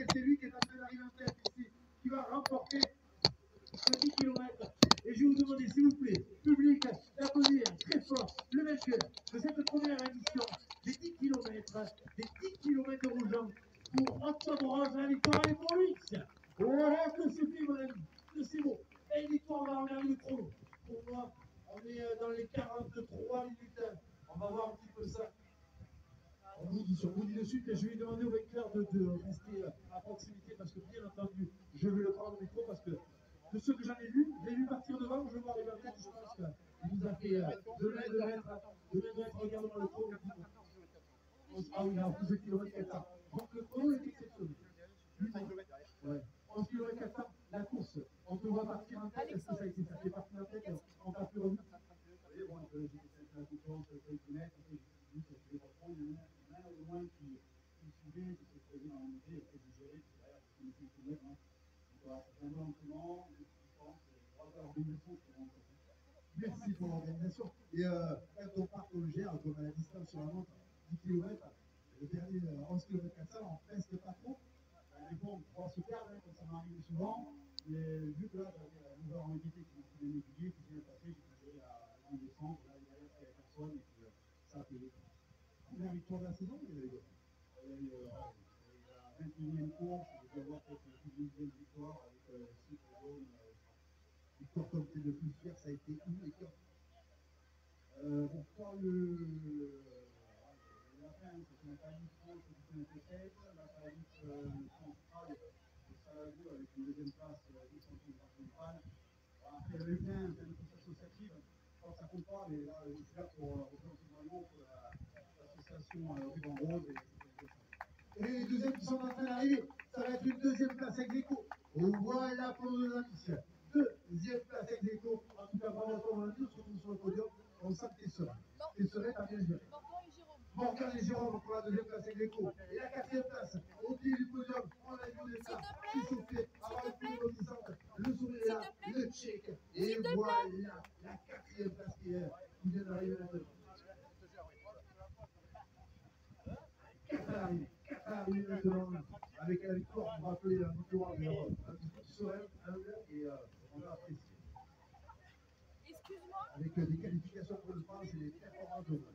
que c'est lui qui est en train d'arriver en tête ici, qui va remporter ce 10 km. Et je vais vous demander, s'il vous plaît, public, d'applaudir très fort le vainqueur de cette première édition des 10 km, des 10 km de Rougeant pour Octobre Rose. La victoire est pour lui. Voilà que suffit, mon ami, que c'est beau. Et victoire, on va regarder le chrono. Pour moi, on est dans les 43 minutes. On va voir un petit peu ça. On vous dit de suite, et je vais demander au vainqueur de rester à proximité parce que, bien entendu, je vais le prendre au micro parce que de ceux que j'en ai vu, je l'ai vu partir devant, je vois arriver en tête, je pense qu'il nous a fait 2 mètres, regarde-moi le chrono. Ah oui, alors 12 km 400. Donc le chrono est exceptionnel. Ouais. 11 km 400, la course, on te voit partir en tête, est-ce que ça a été ça fait partir en tête, on t'a plus revu? Oui, bon, j'ai fait la concurrence sur quelques mètres, je me suis dit, je ne vais pas prendre, il y en a au moins qui suivaient, qui se faisaient dans la montée, et qui géraient, c'est vrai, parce que je me suis dit, donc voilà, c'est un peu lentement, je pense, 3 heures de leçon, c'est vraiment top. Merci pour l'organisation. Et quand on part au gère, comme à la distance sur la montre, 10 km, le dernier 11 km 400, on peste pas trop. Mais bon, on va se perdre, comme ça m'arrive souvent. Mais vu que là, j'avais la nouvelle en évité qui m'a fait un aiguillé, qui vient de passer, j'ai pu gérer la grande descente. Là, derrière, il n'y avait personne, et puis ça a payé. Première victoire de la saison, il y a eu la 21e course, je dois avoir peut-être une 12e victoire avec 6 podiums. Victoire comme t'es le plus fier, ça a été où et quand? Bon, pour la fin, c'est un qualif France qui fait un peu sec, la qualif centrale, et ça a joué avec une deuxième place du champion principal. Après, il y avait eu plein de courses associatives. Je crois que ça compte pas, mais là, je suis là pour représenter vraiment l'association Ruban Rose. Et les deuxièmes qui sont en train d'arriver, ça va être une deuxième place ex aequo. Voilà pour nos amis. Deuxième place ex aequo. En tout cas, bravo à toi, mon ami, on se retrouve sur le podium. On sent que t'es serein. T'es serein, t'as bien géré. Morgan et Jérôme pour la deuxième place ex aequo. Et la quatrième place, au pied du podium, on a vu les stars s'échauffer, avoir une plus rebondissante, le sourire là, le check. Et voilà la quatrième place qui vient d'arriver maintenant. Arrivé maintenant avec la victoire, on va appeler la victoire un petit serein, humble et on va apprécier. Excuse-moi. Avec des qualifications pour le France et des performances de vol.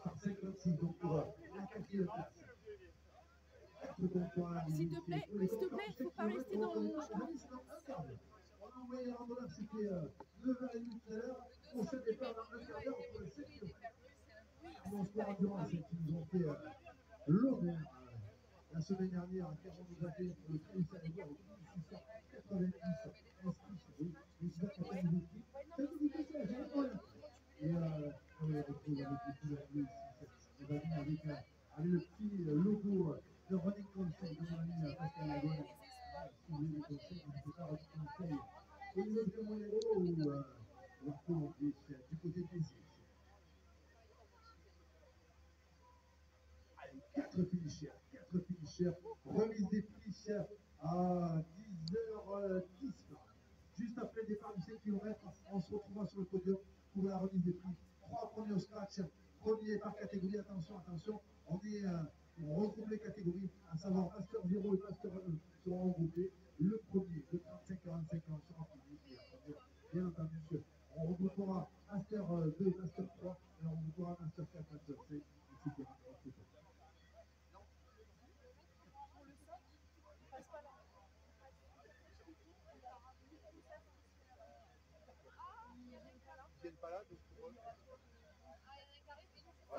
56, donc pour la quatrième place. S'il te plaît, il ne faut pas rester dans le chemin. On a envoyé les randonneurs, c'était 9h30 tout à l'heure. Prochain départ dans un quart d'heure pour le 7 km. Mon sport endurance, qui nous ont fait l'honneur la semaine dernière à Clermont-Auvergne pour le Crédit Salazar avec 1690 inscrits sur eux. Mais c'est pas quand même beaucoup. Ça nous dit que ça, j'ai un problème. Et on les retrouve avec les couleurs bleues ici. On va venir avec le petit logo de Running Conseil de mon ami Pascal Lagone. Si vous voulez des conseils, n'hésitez pas à rajouter un conseil au niveau de Moyano ou à recommander du côté des îles. 4 finishers, remise des prix à 10h10. Juste après le départ du 7 km, on se retrouvera sur le podium pour la remise des prix. 3 premiers au scratch, premier par catégorie, attention, on regroupe les catégories, à savoir Master 0 et Master 1 seront regroupés. Le premier, le 35-45 ans sera publié, bien entendu, on regroupera Master 2, Master 3, et on regroupera Master 4, Master 5, etc.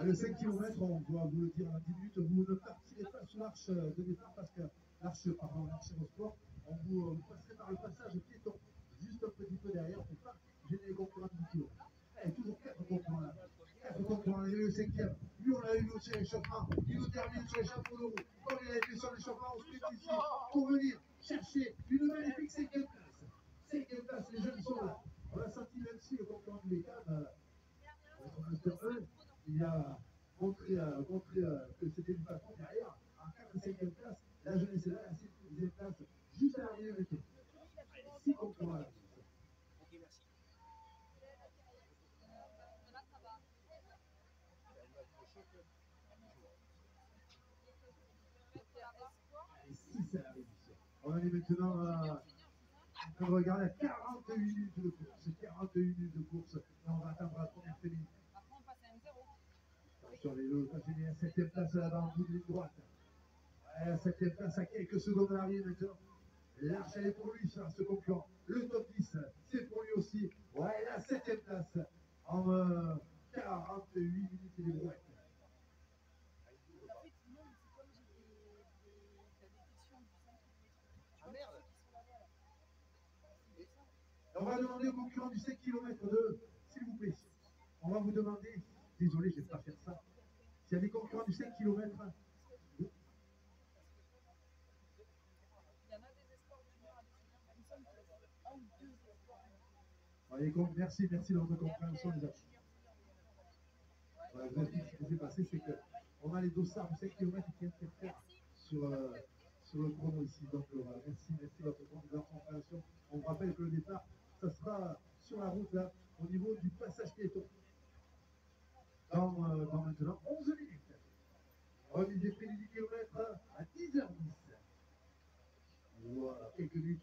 Le 5 km, on doit vous le dire en 10 minutes, vous ne partirez pas sur l'arche de départ parce que l'arche au sport, vous passerez par le passage piéton, juste un petit peu derrière pour pas gêner les concurrents de 10 km. Et toujours 4 concurrents là. 4 concurrents, il y a eu le 5e. Lui, on l'a eu sur l'échauffement. Il nous termine sur l'échappement de roue. Comme il a été sur l'échauffement, on se met ici pour venir chercher une magnifique 5e place. 5e place, les jeunes sont là. On a senti même si le concurrent du Bécam, son Master 1, il a montré que c'était une patron derrière, en 4 et 5e place, la jeunesse est là, la 6e place, juste à l'arrivée maintenant. 6 concurrents là. Ok, merci. Et 6 à la réduction. On en est maintenant en train de regarder à 48 minutes de course. 48 minutes de course. Là, on va attendre la première féminine. Attention, les deux États-Unis à 7ème place là-bas en bout de ligne droite. Ouais, à 7ème place à quelques secondes à l'arrivée maintenant. L'arche, elle est pour lui, ça, ce concurrent. Le top 10, c'est pour lui aussi. Ouais, la 7ème place en 48 minutes et des brouettes. On va demander aux concurrents du 5 km s'il vous plaît, on va vous demander, désolé, je ne vais pas faire ça, s'il y a des concurrents du 5 km, merci de votre compréhension, les amis. Voilà, je vous explique ce qui s'est passé, c'est qu'on a les dossards du 5 km qui interfèrent sur le chrono ici. Donc voilà, merci de votre compréhension. On vous rappelle que le départ, ça sera sur la route là, au niveau du passage piéton. Dans maintenant 11 minutes. Remise des prix du 10 km à 10h10. Voilà, quelques minutes,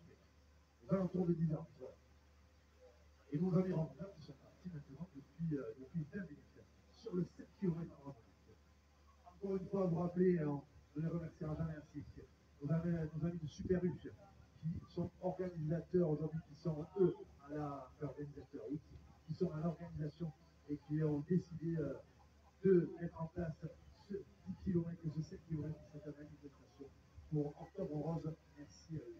aux alentours de 10h10. Voilà. Et nos amis randonneurs qui sont partis maintenant depuis 20 minutes sur le 7 km en randonnée. Encore une fois, vous rappelez, on ne les remerciera jamais ainsi. Nos amis de Super U qui sont organisateurs aujourd'hui, qui sont eux organisateurs, oui, qui sont à l'organisation et qui ont décidé de mettre en place ce 10 km et ce 7 km de cette manifestation pour Octobre Rose. Merci à eux.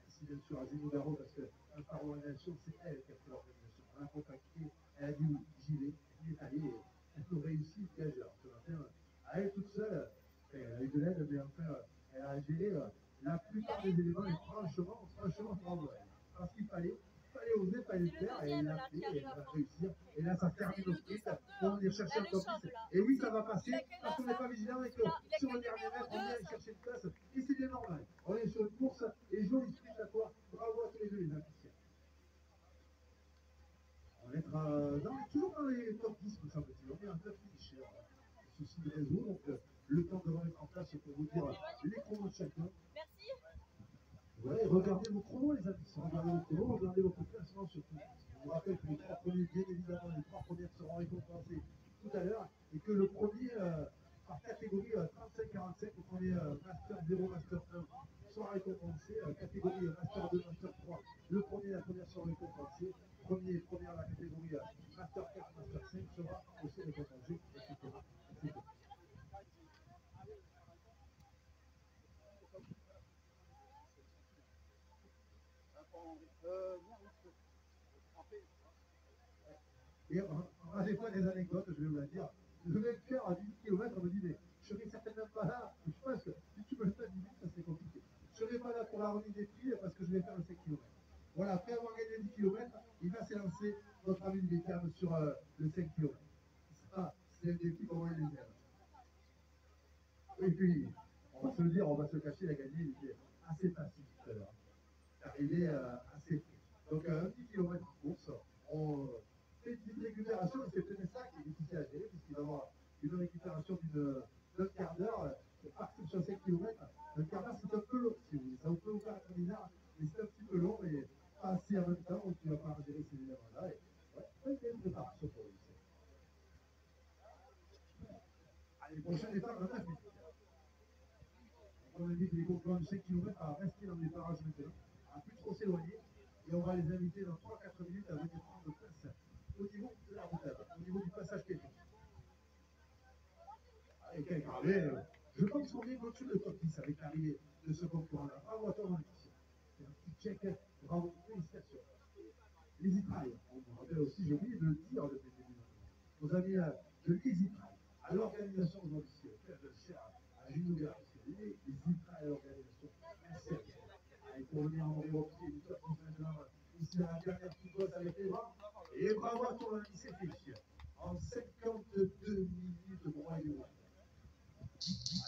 Merci bien sûr à Julie Darro parce que par l'organisation, c'est elle qui a fait l'organisation. On l'a contactée, elle a dit oui, j'y vais, elle est allée et elle a réussi ce matin. À elle toute seule, elle a eu de l'aide, mais enfin, elle a géré la plupart des éléments et franchement, bravo. Parce qu'il fallait oser, fallait le faire, et elle l'a fait, et elle va réussir. Et là, ça termine au sprint, on va venir chercher un top 10. Et oui, ça va passer, parce qu'on n'est pas vigilant et que sur le dernier mètre, on vient aller chercher une place, et c'est bien normal. On est sur une course, et joli sprint à toi. Bravo à tous les deux, les amis. On va être toujours dans les top 10, me semble-t-il. On est un peu cher. Souci de réseau, donc le temps de remettre en place pour vous dire les chronos de chacun. Merci. Ouais, regardez vos chronos, les amis. Regardez vos chronos, regardez votre classement surtout. Je vous rappelle que les 3 premiers, bien évidemment, les 3 premières seront récompensées tout à l'heure et que le premier, par catégorie 35-45, le premier Master 0, Master 1 sera récompensé, catégorie Master 2, Master 3, le premier et la première seront récompensés, premier et première la catégorie Master 4, Master 5 sera aussi récompensé, etc. etc. Et on a des fois des anecdotes, je vais vous la dire. Je vais le faire à 10 km, on me dit, mais je serai certainement pas là. Je pense que si tu me le fais à 10 minutes, ça serait compliqué. Je ne serai pas là pour la remise des prix parce que je vais faire le 5 km. Voilà, après avoir gagné 10 km, il va s'élancer notre ami du Bécam sur le 5 km. Ça, c'est un défi pour moi, les amis. Et puis, on va se le dire, on va se cacher, la gagner, il était assez facile tout à l'heure. Arrivé assez vite. Donc, un 10 km de course, on fait une petite récupération, et c'est peut-être ça qui est difficile à gérer, puisqu'il va y avoir une récupération d'un quart d'heure, partir sur 5 km. Un quart d'heure, c'est un peu long, si vous voulez. Ça peut vous paraître bizarre, mais c'est un petit peu long, et pas assez en même temps, où tu vas pas gérer ces éléments-là. Et ouais, il y a une préparation pour réussir. Allez, prochaine étape, 9 minutes. On invite les concurrents de 5 km à rester dans les parages maintenant, à plus trop s'éloigner, et on va les inviter dans 3-4 minutes à venir prendre place au niveau de la route, au niveau du passage piéton. Et je pense qu'on est au-dessus de top 10 avec l'arrivée de ce concurrent-là. Bravo à toi, mon émission. C'est un petit check, bravo, félicitations. Les Israël, on me rappelle aussi, j'ai oublié de le dire depuis le début. Nos amis de l'Israël, à l'organisation aujourd'hui, cher à Gilles Nougard, les Israël à l'organisation, merci à vous. Allez, pour venir en repied, une top 10 maintenant, ici à la dernière petite bosse avec les bras. Et bravo à ton ami, c'est fait. En 52 minutes, pour aller voir.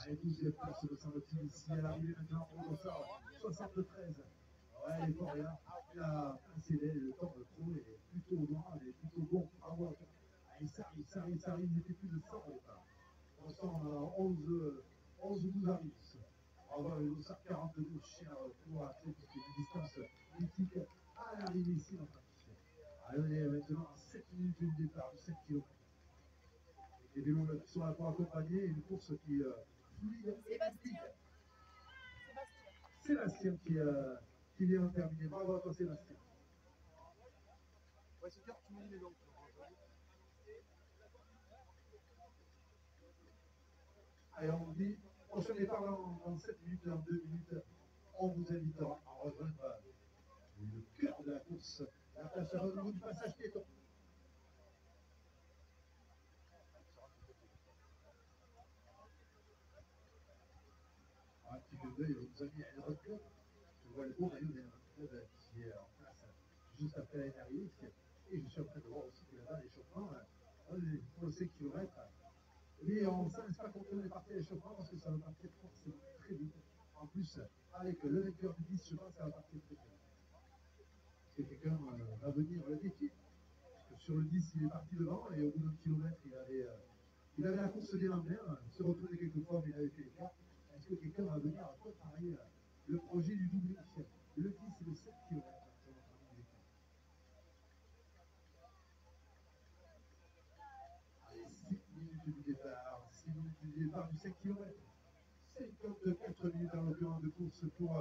Allez, 12e place, me semble-t-il, ici à l'arrivée maintenant pour Dossard, 73. Ouais, les Coréens, il a accéléré le temps de pro, il est plutôt noir, il est plutôt bon. Bravo à toi. Allez, ça arrive, il était plus de 100 au départ. On sent 11 11-12 Arius. On va le dossard 42 cher pour Athlétique, une distance mythique à l'arrivée ici dans la piste. Allez, on est maintenant à 7 minutes du départ, 7 km. Les vélos qui sont là pour accompagner une course qui fluide et rapide. Sébastien qui vient de terminer. Bravo à toi, Sébastien. Ouais, c'est clair, tu me dis les noms. Allez, on dit, prochain départ dans 7 minutes, dans 2 minutes, on vous invitera à rejoindre le cœur de la course, la place au niveau du passage piéton. Un petit peu d'œil, vous avez un autre club. Je vois le beau maillot d'un club qui est en place juste après la dernière. Et je suis en train de voir aussi que là-bas, l'échauffement, pour le 5 km. Mais on ne s'arrête pas quand on est parti à l'échauffement parce que ça va partir forcément très vite. En plus, avec le vainqueur du 10, je pense que ça va partir très vite. Est-ce que quelqu'un va venir le défier? Parce que sur le 10, il est parti devant et au bout d'un kilomètre, il avait la course bien en main. Il se retournait quelquefois, mais il avait fait l'écart. Est-ce que quelqu'un va venir préparer le projet du double X? Le 10 et le 7 km. Allez, 6 minutes du départ. 6 minutes du départ du 5 km. 54 minutes en l'occurrence de course pour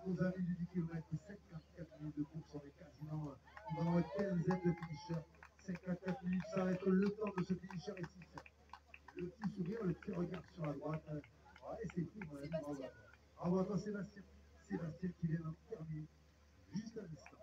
nos amis du 10 km. 54 minutes de course. On est quasiment dans la quinzaine de finishers. 54 minutes, ça va être le temps de ce finisher ici. Le petit sourire, le petit regard sur la droite. Ouais, c'est tout. Bravo à toi, Sébastien. Sébastien qui vient d'en terminer juste à l'instant.